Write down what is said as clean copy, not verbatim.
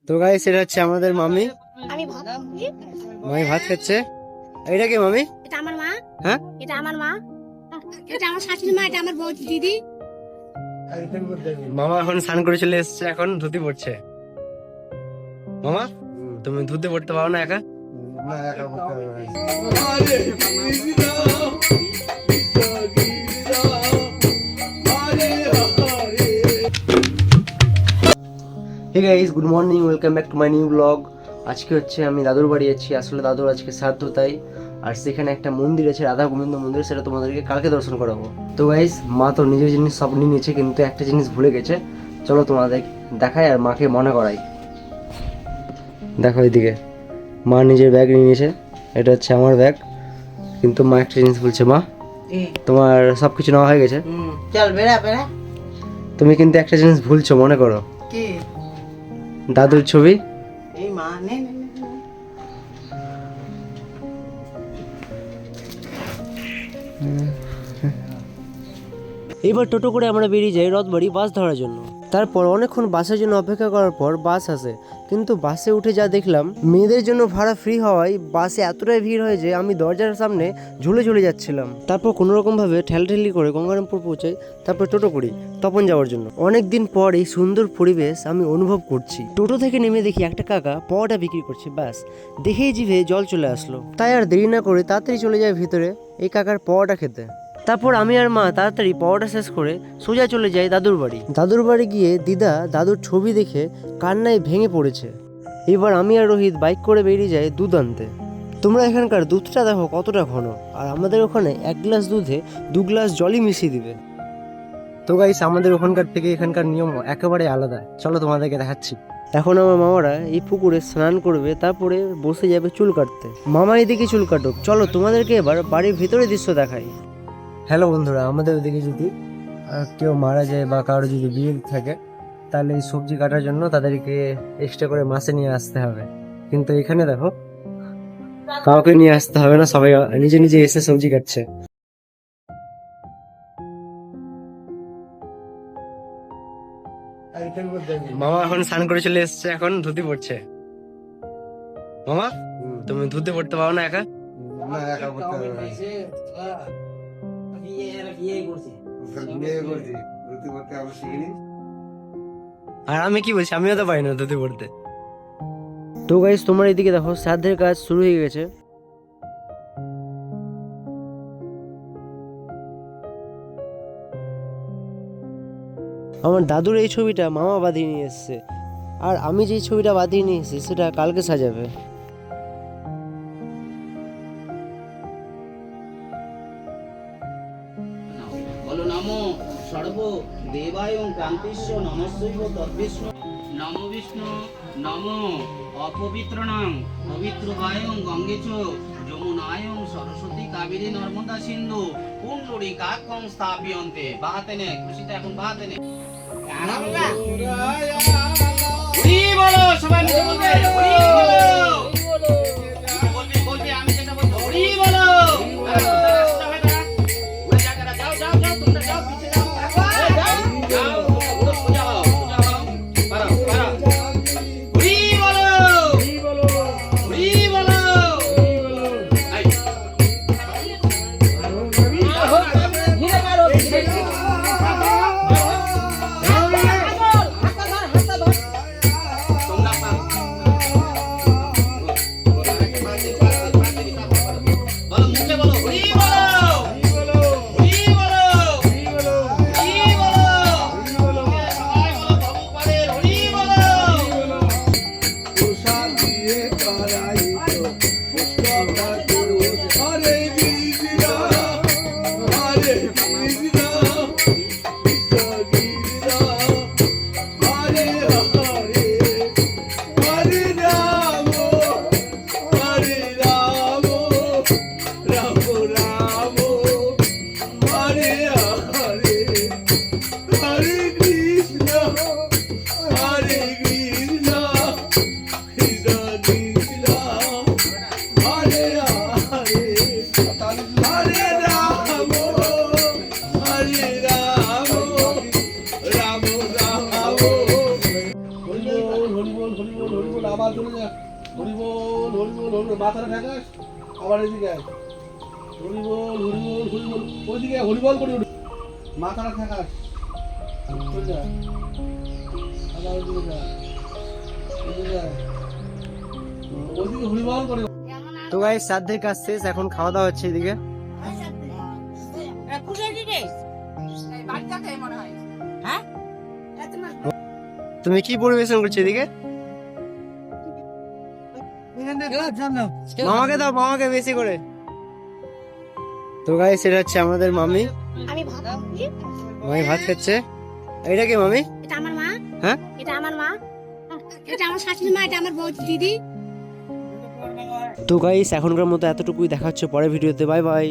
তো গাইস এটা হচ্ছে আমাদের মামি। আমি ভাত খাচ্ছি। মামি ভাত খাচ্ছে। এটা কি মামি? এটা আমার মা। হ্যাঁ এটা আমার মা। এটা আমার শাশুড়ি মা। এটা আমার বউ দিদি। মামা এখন স্নান করে চলে এসেছে, এখন ধুতি পড়ছে। মামা তুমি ধুতি পড়তে পারো না একা? না, একা করতে হবে না। Hey guys, good morning, welcome back to my new blog. আজকে হচ্ছে আমি দাদুর বাড়ি যাচ্ছি। আসলে দাদুর আজকে শ্রাদ্ধ, তাই। আর সেখানে একটা মন্দির আছে, রাধা গোবিন্দ মন্দির, সেটা তোমাদেরকে কালকে দর্শন করাবো। তো গাইস, মা তো নিজের জিনিস সব নিয়ে নিয়েছে, কিন্তু একটা জিনিস ভুলে গেছে। চলো তোমাদের দেখাই আর মাকে মনে করাই। দেখো এদিকে, মা নিজের ব্যাগ নিয়ে নিয়েছে। এটা হচ্ছে আমার ব্যাগ, কিন্তু মা একটা জিনিস বলছে, মা তোমার সব কিছু নেওয়া হয়ে গেছে, চল বেড়া বেড়া। তুমি কিন্তু একটা জিনিস ভুলছো, মনে করো। কি? দাদুর ছবি। এই মা নে নে নে, নে। এবার টোটো করে আমরা বেরিয়ে যাই রথবাড়ি বাস ধরার জন্য। তারপর অনেকক্ষণ বাসের জন্য অপেক্ষা করার পর বাস আসে, কিন্তু বাসে উঠে যা দেখলাম, মেয়েদের জন্য ভাড়া ফ্রি হওয়ায় বাসে এতটাই ভিড় হয় যে আমি দরজার সামনে ঝুলে যাচ্ছিলাম। তারপর কোনো রকম ভাবে ঠেলাঠেলি করে গঙ্গারামপুর পৌঁছাই, তারপর টোটো করি তপন যাওয়ার জন্য। অনেকদিন পর এই সুন্দর পরিবেশ আমি অনুভব করছি। টোটো থেকে নেমে দেখি একটা কাকা পাওয়াটা বিক্রি করছে। ব্যাস দেখেই জিভে জল চলে আসলো, তাই আর দেরি না করে তাড়াতাড়ি চলে যায় ভিতরে এই কাকার পাওয়াটা খেতে। তারপর আমি আর মা তাড়াতাড়ি পাওয়াটা শেষ করে সোজা চলে যাই দাদুর বাড়ি। দাদুর বাড়ি গিয়ে দিদা দাদুর ছবি দেখে কান্নায় ভেঙে পড়েছে। এবার আমি আর রোহিত বাইক করে বেরিয়ে যাই দুধ আনতে। তোমরা এখানকার দুধটা দেখো কতটা ঘন, আর আমাদের ওখানে 1 গ্লাস দুধে 2 গ্লাস জলই মিশিয়ে দিবে। তো গাইস, আমাদের ওখানকার থেকে এখানকার নিয়ম একেবারে আলাদা। চলো তোমাদেরকে দেখাচ্ছি। এখন আমার মামারা এই পুকুরে স্নান করবে, তারপরে বসে যাবে চুল কাটতে। মামা এদিকে চুল কাটুক, চলো তোমাদেরকে এবার বাড়ির ভিতরে দৃশ্য দেখাই। হ্যালো বন্ধুরা, আমাদের ওদিকে যদি কেউ মারা যায় বা কারো যদি বিয়ে থাকে, তাহলে এই সবজি কাটার জন্য তাদেরকে এক্সট্রা করে মাসে নিয়ে আসতে হবে। কিন্তু এখানে দেখো, কাউকে নিয়ে আসতে হবে না, সবাই নিজে নিজে এসে সবজি কাটছে। মামা এখন স্নান করে চলে এসছে, এখন ধুতি পড়ছে। মামা তুমি ধুতি পড়তে পারো না একা? না, একা করতে হবে না। বিয়ে করছি, ধুতি পরতে আমরা শিখিনি। আর আমি কি বলছি, আমিও তো পারি না ধুতি পড়তে। তো গাইস, তোমার এদিকে দেখো শ্রাদ্ধের কাজ শুরু হয়ে গেছে। আমার দাদুর এই ছবিটা মামা বাঁধিয়ে নিয়ে এসছে, আর আমি যেই ছবিটা বাঁধিয়ে নিয়ে এসেছি সেটা কালকে সাজাবে। বলো নমো সর্ব দেবায়ং ক্রান্তিস্য নমস্যৈব তদ্বিষ্ণু নমো বিষ্ণু নমো অপবিত্রণং পবিত্রবায়ং গঙ্গেচ যমুনায়ং সরস্বতী কাবেরী নর্মদা সিন্ধু পুণ্ডরীকাক্ষং স্থাপয়ন্তে। বাহাতে নে, খুশিতে এখন বাহাতে নে। হরি বলো, সবাই মিলে বলবে হরি বলো। বলবি বলবি, আমি যেটা বলবো হরি বলো। যাও যাও যাও, তোমরা যাও, পিছে যাও, যাও, পুরো সোজা হও, সোজা হও, পারো পারো। হরি বলো, হরি বলো, হরি বলো। এই ধীরে মারো, ধীরে তোমরা পারো। বলো, মুখে বলো হরি বলো, হরি বলো, হরি বলো, হরি বলো। সবাই বলো ভগবানের হরি বলো। হরিবল আবার চলে যা হরিবল হরিবল হরিবল মাথাটা ঠেকাস আবার এদিকে আয় হরিবল হরিবল হরিবল ওইদিকে হরিবল করে উঠি মাথাটা ঠেকাস চলে যা আবার ওইদিকে যা ওইদিকে আয় ওইদিকে হরিবল করে তো গাইস শ্রাদ্ধের কাজ শেষ, এখন খাওয়া দাওয়া হচ্ছে এদিকে। তুমি কি পরিবেশন করছো এদিকে? মামাকে দাও, মামাকে বেশি করে। তো গাইস এটা হচ্ছে আমাদের মামি, আমি ভাত খাচ্ছি। মামি ভাত খাচ্ছে। এটা কি মামি? এটা আমার মা। হ্যাঁ এটা আমার মা। এটা আমার শাশুড়ি মা, এটা আমার বউ দিদি। তো গাইস এখনকার মতো এতটুকুই, দেখা হচ্ছে পরের ভিডিওতে। Bye bye.